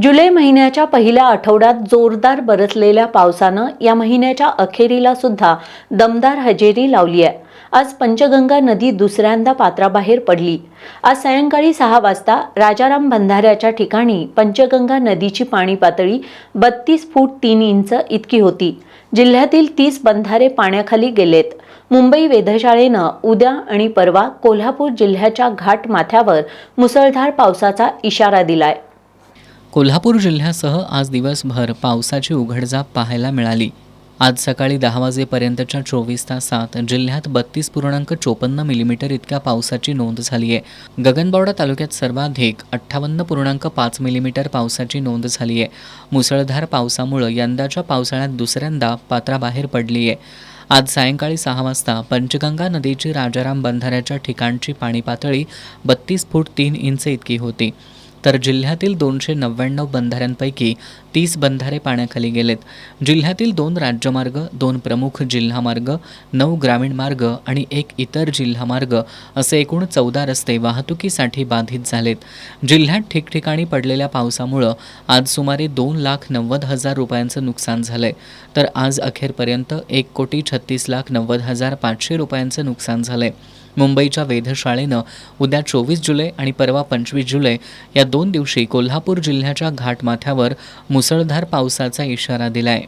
जुलै महिन्याच्या पहिल्या आठवड्यात जोरदार बरसलेल्या पावसानं या महिन्याच्या अखेरीला सुद्धा दमदार हजेरी लावली आहे। आज पंचगंगा नदी दुसऱ्यांदा पात्राबाहेर पडली। आज सायंकाळी 6 वाजता राजाराम बंधाऱ्याच्या ठिकाणी पंचगंगा नदीची पाणी पातळी 32 फूट 3 इंच इतकी होती। जिल्ह्यातील 30 बंधारे पाण्याखाली गेलेत। मुंबई वेधशाळेनं उद्या आणि परवा कोल्हापूर जिल्ह्याच्या घाट माथ्यावर मुसळधार पावसाचा इशारा दिलाय। कोल्हापूर जिल्ह्यासह आज दिवसभर पावसाची उघडझाप पाहायला मिळाली। आज सकाळी 10 वाजेपर्यंतच्या 24 तासात जिल्ह्यात 32.54 मिलीमीटर इतक्या पावसाची नोंद झाली आहे। गगनबावडा तालुक्यात सर्वाधिक 58.5 मिलीमीटर पावसाची नोंद झाली आहे। मुसळधार पावसामुळे यंदाच्या पावसाळ्यात दुसऱ्यांदा पात्राबाहेर पडली आहे। आज सायंकाळी 6 वाजता पंचगंगा नदीची राजाराम बंधाऱ्याच्या ठिकाणची पाणी पातळी 32 फूट 3 इंच इतकी होती। तर जिल्ह्यातील 299 बंधाऱ्यांपैकी 30 बंधारे पाण्याखाली गेलेत। जिल्ह्यातील 2 राज्यमार्ग, 2 प्रमुख जिल्हा मार्ग, 9 ग्रामीण मार्ग आणि 1 इतर जिल्हा मार्ग असे एकूण 14 रस्ते वाहतुकीसाठी बाधित झालेत। जिल्ह्यात ठिकठिकाणी पडलेल्या पावसामुळे आज सुमारे 2,90,000 रुपयांचं नुकसान झालंय। तर आज अखेरपर्यंत 1,36,90,500 रुपयांचं नुकसान झालंय। मुंबईच्या वेधशाळेनं उद्या 24 जुलै आणि परवा 25 जुलै या 2 दिवशी कोल्हापूर जिल्ह्याच्या घाटमाथ्यावर मुसळधार पावसाचा इशारा दिलाय।